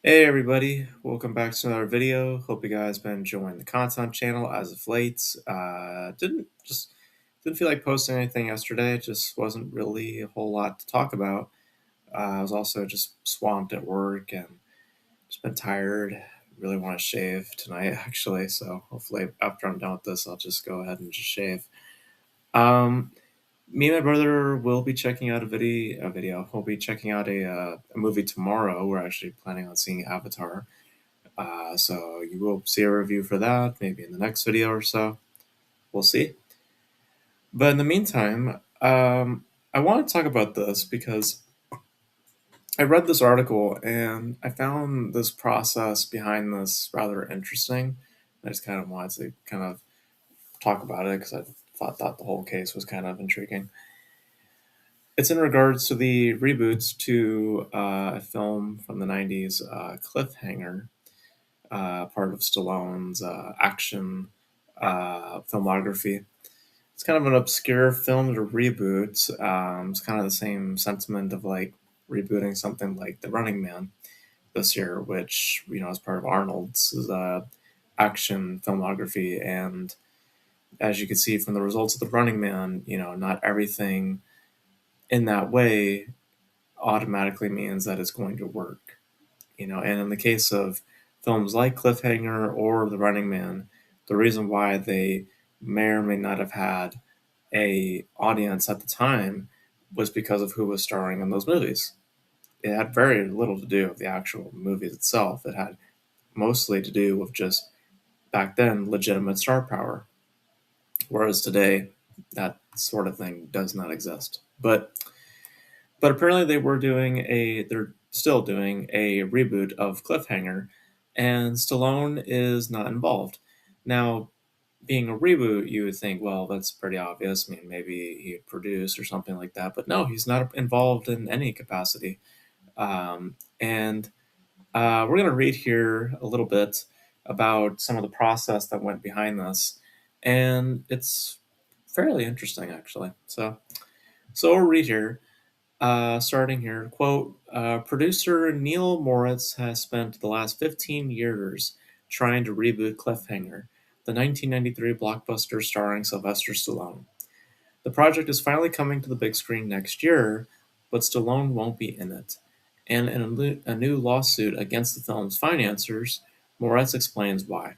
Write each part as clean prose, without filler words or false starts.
Hey everybody, welcome back to another video. Hope you guys been enjoying the content channel as of late. Didn't feel like posting anything yesterday. Just wasn't really a whole lot to talk about. I was also just swamped at work and just been tired. Really want to shave tonight actually, so hopefully after I'm done with this, I'll just go ahead and just shave. Um, Me and my brother will be checking out a video. We'll be checking out a movie tomorrow. We're actually planning on seeing Avatar. So you will see a review for that maybe in the next video or so. We'll see. But in the meantime, I want to talk about this because I read this article and I found this process behind this rather interesting. I just kind of wanted to kind of talk about it because I thought the whole case was kind of intriguing. It's in regards to the reboots to a film from the 90s, Cliffhanger, part of Stallone's action filmography. It's kind of an obscure film to reboot. It's kind of the same sentiment of like rebooting something like The Running Man this year, which is part of Arnold's action filmography. And as you can see from the results of The Running Man, not everything in that way automatically means that it's going to work. And in the case of films like Cliffhanger or The Running Man, the reason why they may or may not have had a audience at the time was because of who was starring in those movies. It had very little to do with the actual movies itself. It had mostly to do with just back then legitimate star power, whereas today that sort of thing does not exist. But apparently they're still doing a reboot of Cliffhanger, and Stallone is not involved. Now, being a reboot, you would think, well, that's pretty obvious. I mean, maybe he'd produce or something like that. But no, he's not involved in any capacity. And We're going to read here a little bit about some of the process that went behind this. And it's fairly interesting, actually. So we'll read here. Starting here, quote, producer Neil Moritz has spent the last 15 years trying to reboot Cliffhanger, the 1993 blockbuster starring Sylvester Stallone. The project is finally coming to the big screen next year, but Stallone won't be in it. And in a new lawsuit against the film's financiers, Moritz explains why.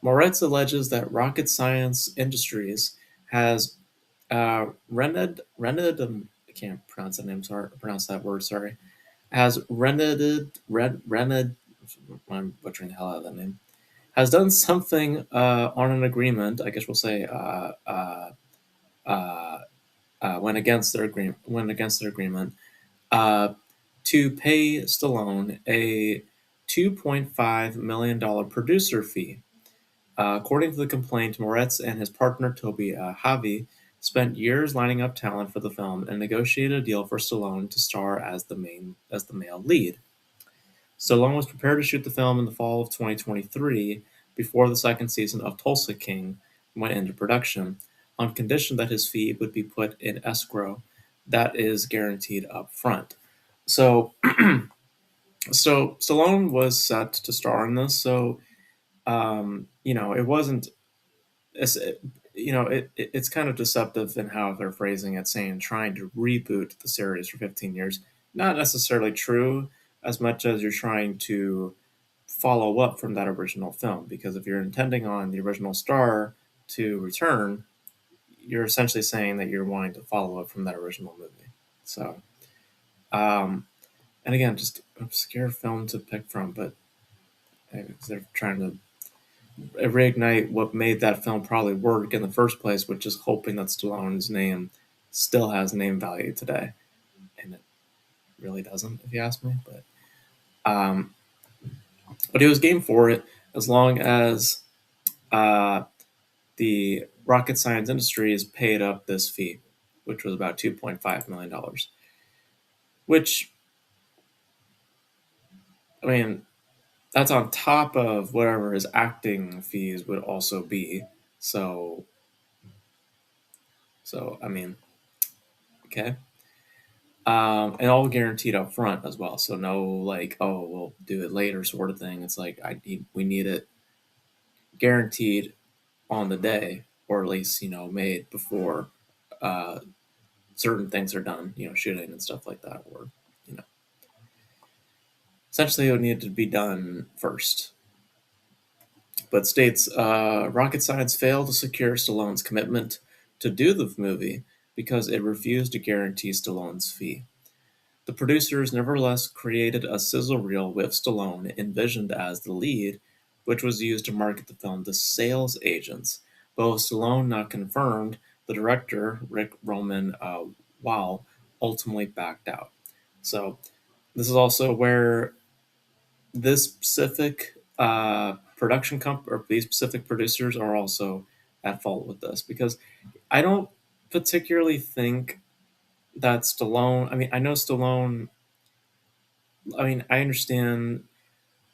Moritz alleges that Rocket Science Industries has I can't pronounce that name. Sorry, pronounce that word. Sorry, has rented. I'm butchering the hell out of that name. Has done something on an agreement. I guess we'll say uh, went against their agreement uh, to pay Stallone a $2.5 million producer fee. According to the complaint, Moretz and his partner Toby Havi spent years lining up talent for the film and negotiated a deal for Stallone to star as the male lead. Stallone was prepared to shoot the film in the fall of 2023 before the second season of Tulsa King went into production, on condition that his fee would be put in escrow that is guaranteed up front. So, so Stallone was set to star in this. So, it wasn't it's, it's kind of deceptive in how they're phrasing it, saying trying to reboot the series for 15 years. Not necessarily true as much as you're trying to follow up from that original film. Because if you're intending on the original star to return, you're essentially saying that you're wanting to follow up from that original movie. So, um, and again, just obscure film to pick from, but they're trying to reignite what made that film probably work in the first place, which is hoping that Stallone's name still has name value today, and it really doesn't, if you ask me. Um, but he was game for it as long as uh, the rocket science industries paid up this fee, which was about $2.5 million. Which, I mean, that's on top of whatever his acting fees would also be. So I mean, okay. And all guaranteed up front as well. So no like, oh, we'll do it later sort of thing. It's like we need it guaranteed on the day, or at least made before uh, certain things are done. Shooting and stuff like that, or you know, essentially it would need to be done first. But states Rocket Science failed to secure Stallone's commitment to do the movie because it refused to guarantee Stallone's fee. The producers nevertheless created a sizzle reel with Stallone envisioned as the lead, which was used to market the film to sales agents. But with Stallone not confirmed, the director, Rick Roman Wow, ultimately backed out. So this is also where this specific production company or these specific producers are also at fault with this, because I don't particularly think that Stallone. I mean, I know Stallone. I mean, I understand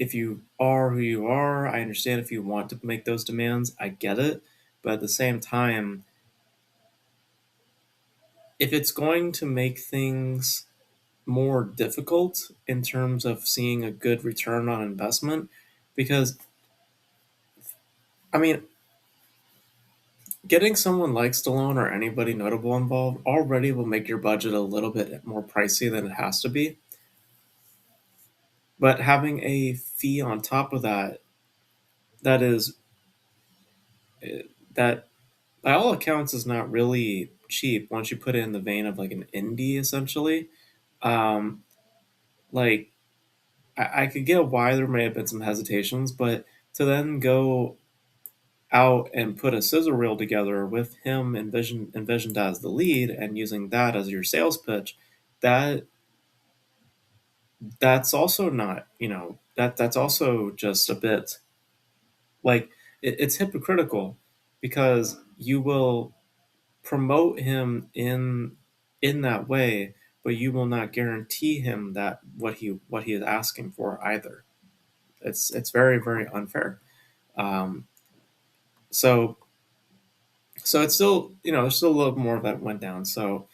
if you are who you are. I understand if you want to make those demands. I get it. But at the same time, if it's going to make things more difficult in terms of seeing a good return on investment, because, I mean, getting someone like Stallone or anybody notable involved already will make your budget a little bit more pricey than it has to be. But having a fee on top of that, that is, that by all accounts is not really cheap once you put it in the vein of like an indie essentially. Um, like I could get why there may have been some hesitations, but to then go out and put a sizzle reel together with him envisioned as the lead and using that as your sales pitch, that that's also not, that's also just a bit like it's hypocritical, because you will promote him in that way, but you will not guarantee him that what he is asking for either. It's very, very unfair. Um, so so it's still, there's still a little more that went down. So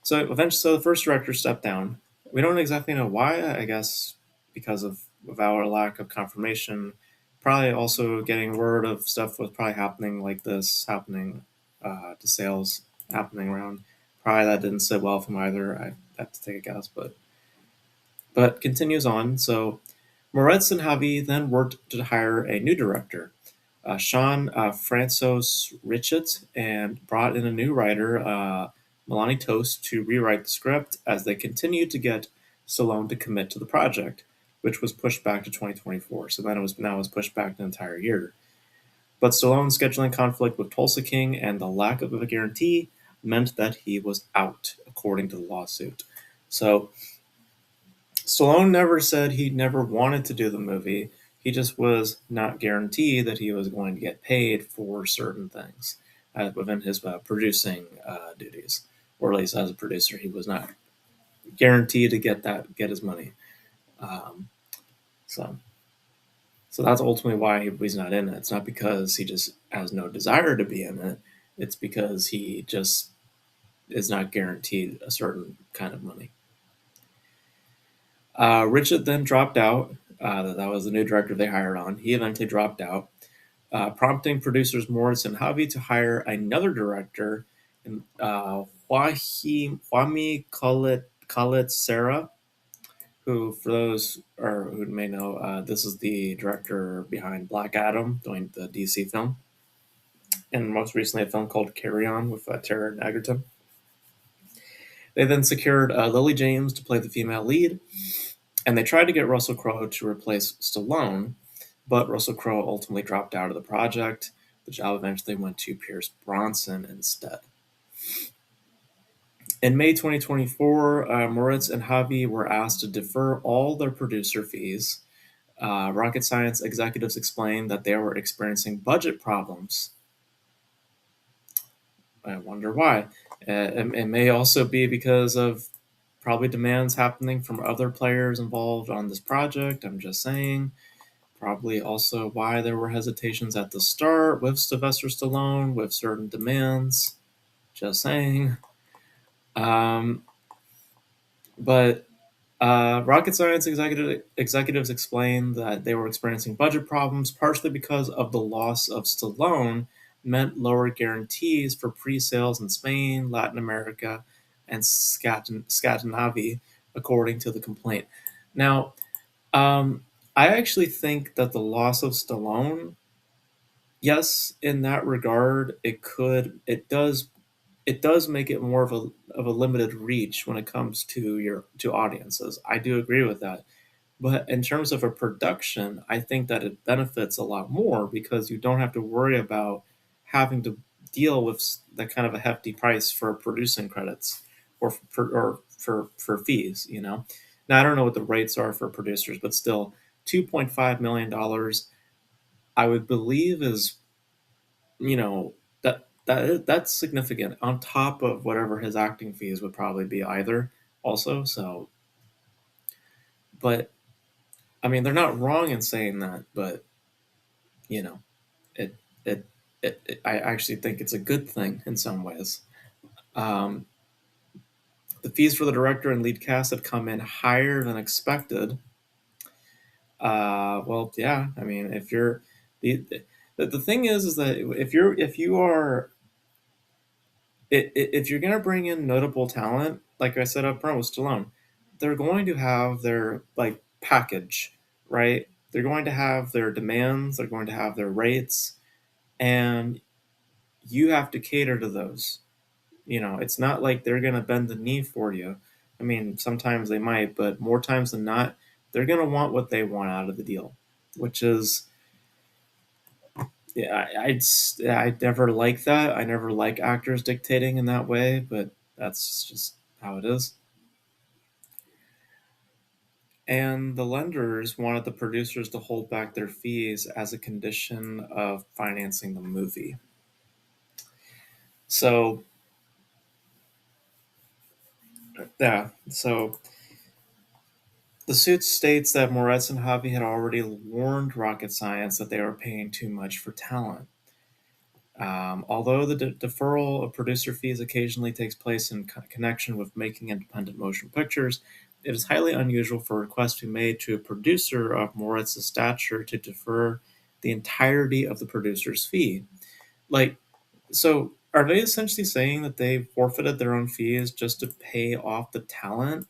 eventually, so the first director stepped down. We don't exactly know why. I guess because of our lack of confirmation. Probably also getting word of stuff was probably happening like this happening to sales happening around. Probably that didn't sit well for him either. I have to take a guess, but continues on. So Moritz and Javi then worked to hire a new director, Sean Francis Richet, and brought in a new writer, Milani Toast, to rewrite the script as they continued to get Stallone to commit to the project, which was pushed back to 2024. So then it was pushed back an entire year. But Stallone's scheduling conflict with Tulsa King and the lack of a guarantee meant that he was out, according to the lawsuit. So Stallone never said he never wanted to do the movie. He just was not guaranteed that he was going to get paid for certain things within his producing duties, or at least as a producer, he was not guaranteed to get his money. Um, so, so that's ultimately why he's not in it. It's not because he just has no desire to be in it. It's because he just is not guaranteed a certain kind of money. Richard then dropped out. That was the new director they hired on. He eventually dropped out, prompting producers Morris and Javi to hire another director, Juami Khaled Sarah, who, for those who may know, this is the director behind Black Adam, doing the DC film, and most recently a film called Carry On with Tara Egerton. They then secured Lily James to play the female lead, and they tried to get Russell Crowe to replace Stallone, but Russell Crowe ultimately dropped out of the project. The job eventually went to Pierce Bronson instead. In May 2024, Moritz and Javi were asked to defer all their producer fees. Rocket Science executives explained that they were experiencing budget problems. I wonder why. It may also be because of probably demands happening from other players involved on this project. I'm just saying. Probably also why there were hesitations at the start with Sylvester Stallone with certain demands. Just saying. Um, But rocket science executives explained that they were experiencing budget problems, partially because of the loss of Stallone meant lower guarantees for pre-sales in Spain, Latin America, and Scandinavia, according to the complaint. Now, I actually think that the loss of Stallone, yes, in that regard, it does make it more of a limited reach when it comes to your to audiences. I do agree with that. But in terms of a production, I think that it benefits a lot more because you don't have to worry about having to deal with that kind of a hefty price for producing credits or for fees, you know. Now I don't know what the rates are for producers, but still $2.5 million I would believe is, you know, that's significant on top of whatever his acting fees would probably be either also. So, but I mean, they're not wrong in saying that, but you know, it it, I actually think it's a good thing in some ways. Um, the fees for the director and lead cast had come in higher than expected. Well, yeah, I mean, if you're the the thing is that if you are if you're going to bring in notable talent, like I said up front with Stallone, they're going to have their like package, right? They're going to have their demands, they're going to have their rates, and you have to cater to those. You know, it's not like they're going to bend the knee for you. I mean, sometimes they might, but more times than not, they're going to want what they want out of the deal, which is, yeah, I never like that. I never like actors dictating in that way, but that's just how it is. And the lenders wanted the producers to hold back their fees as a condition of financing the movie. So, yeah, so the suit states that Moretz and Javi had already warned Rocket Science that they were paying too much for talent. Although the deferral of producer fees occasionally takes place in connection with making independent motion pictures, it is highly unusual for a request to be made to a producer of Moritz's stature to defer the entirety of the producer's fee. Like, so are they essentially saying that they forfeited their own fees just to pay off the talent?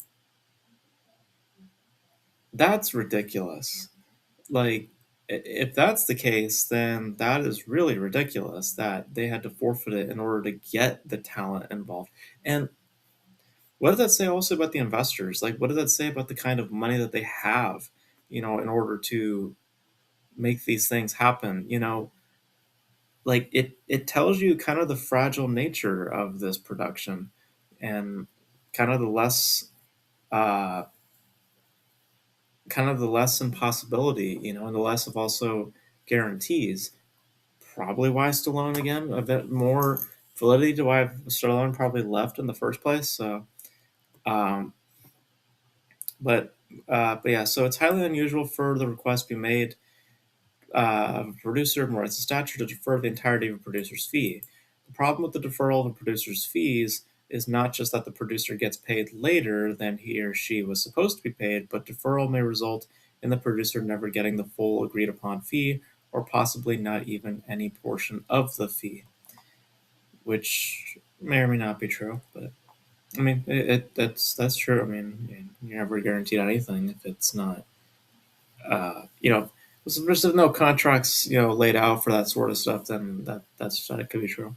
That's ridiculous. Like, if that's the case, then that is really ridiculous that they had to forfeit it in order to get the talent involved. And what does that say also about the investors? Like, what does that say about the kind of money that they have, in order to make these things happen? Like it tells you kind of the fragile nature of this production, and kind of the less, uh, kind of the less impossibility, and the less of also guarantees. Probably why Stallone again, a bit more validity to why Stallone probably left in the first place. So, um, but yeah, so it's highly unusual for the request to be made of a producer of rights of stature to defer the entirety of a producer's fee. The problem with the deferral of a producer's fees is not just that the producer gets paid later than he or she was supposed to be paid, but deferral may result in the producer never getting the full agreed upon fee, or possibly not even any portion of the fee, which may or may not be true. But I mean, that's true. I mean, you're never guaranteed anything if it's not, there's no contracts, laid out for that sort of stuff. Then that could be true.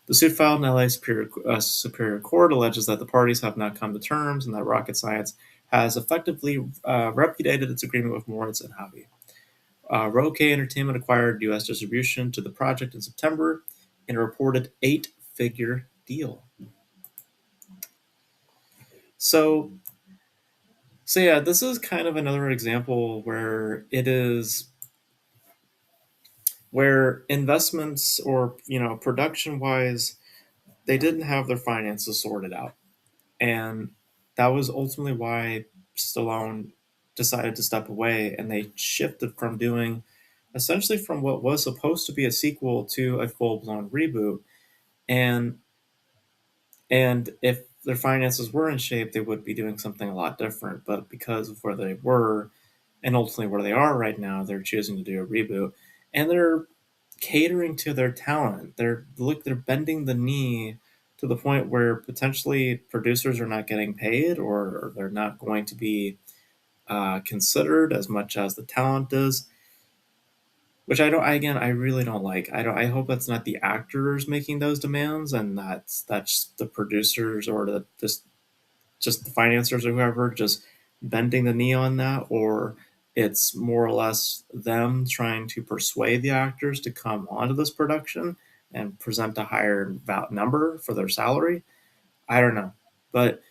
The suit filed in LA Superior Court alleges that the parties have not come to terms and that Rocket Science has effectively repudiated its agreement with Moritz and Javi. Roque Entertainment acquired U.S. distribution to the project in September in a reported eight-figure deal. So, so yeah, this is kind of another example where investments or production wise, they didn't have their finances sorted out, and that was ultimately why Stallone decided to step away, and they shifted from doing essentially from what was supposed to be a sequel to a full blown reboot. And if their finances were in shape, they would be doing something a lot different. But because of where they were and ultimately where they are right now, they're choosing to do a reboot, and they're catering to their talent. They're bending the knee to the point where potentially producers are not getting paid, or they're not going to be considered as much as the talent is, which I don't. Again, I really don't like. I don't. I hope that's not the actors making those demands, and that's the producers or just the financiers or whoever just bending the knee on that, or it's more or less them trying to persuade the actors to come onto this production and present a higher number for their salary. I don't know, but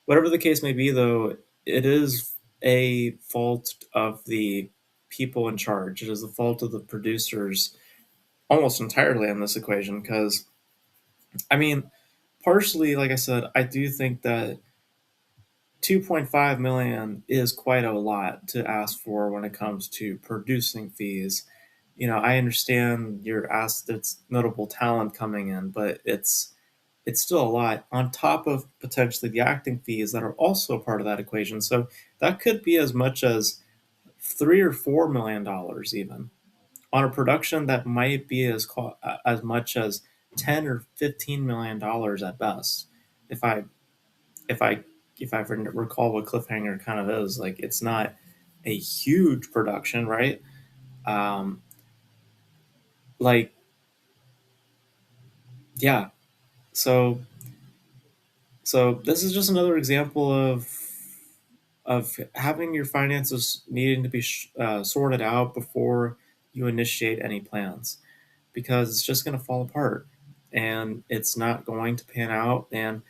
whatever the case may be, though, it is a fault of the people in charge. It is the fault of the producers almost entirely on this equation because, I mean, partially, like I said, I do think that 2.5 million is quite a lot to ask for when it comes to producing fees. I understand you're asked it's notable talent coming in, but it's still a lot on top of potentially the acting fees that are also part of that equation. So that could be as much as $3 or $4 million even on a production that might be as much as 10 or $15 million at best. If I if I if I recall what Cliffhanger kind of is, like it's not a huge production, right? Um, like yeah, so this is just another example of having your finances needing to be sorted out before you initiate any plans, because it's just going to fall apart and it's not going to pan out. And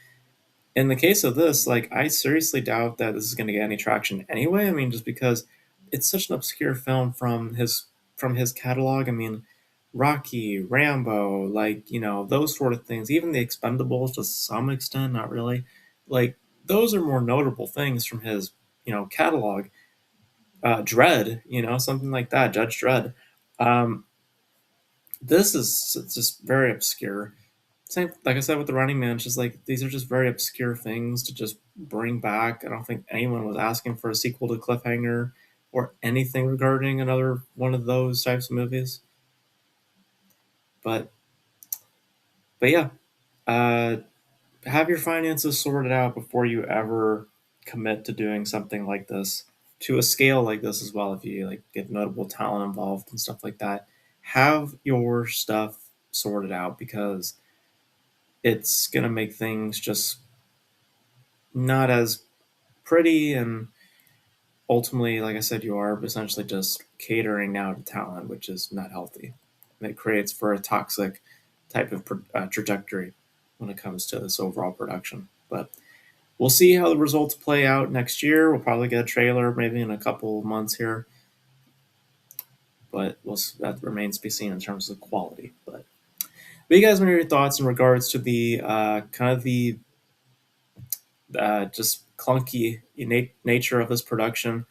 in the case of this, like I seriously doubt that this is going to get any traction anyway. I mean, just because it's such an obscure film from his catalog. I mean, Rocky, Rambo, like those sort of things. Even the Expendables, to some extent, not really. Like those are more notable things from his catalog. Dread, something like that. Judge Dredd. Um, this is just very obscure. Same, like I said with the Running Man, it's just like these are just very obscure things to just bring back. I don't think anyone was asking for a sequel to Cliffhanger or anything regarding another one of those types of movies. But yeah, uh, have your finances sorted out before you ever commit to doing something like this to a scale like this as well. If you like get notable talent involved and stuff like that, have your stuff sorted out because it's gonna make things just not as pretty, and ultimately, like I said, you are essentially just catering now to talent, which is not healthy. And it creates for a toxic type of trajectory when it comes to this overall production. But we'll see how the results play out next year. We'll probably get a trailer maybe in a couple of months here, but that remains to be seen in terms of quality. But you guys, what are your thoughts in regards to the kind of the just clunky nature of this production?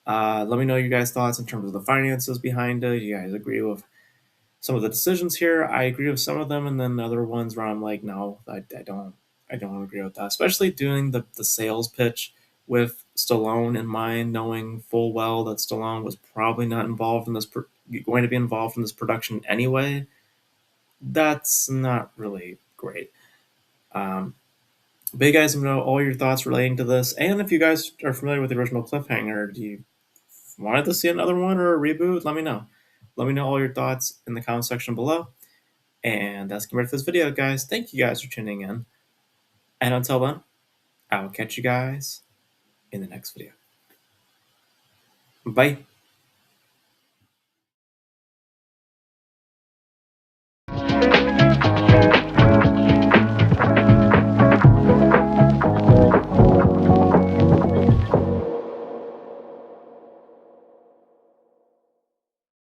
Let me know your guys' thoughts in terms of the finances behind it. You guys agree with some of the decisions here? I agree with some of them, and then other ones where I'm like, no, I don't. I don't agree with that. Especially doing the sales pitch with Stallone in mind, knowing full well that Stallone was probably not involved in this, going to be involved in this production anyway. That's not really great. Um, but you guys know all your thoughts relating to this, and if you guys are familiar with the original Cliffhanger, do you wanted to see another one or a reboot? Let me know. Let me know all your thoughts in the comment section below. And that's gonna be it for this video, guys. Thank you guys for tuning in. And until then, I will catch you guys in the next video. Bye.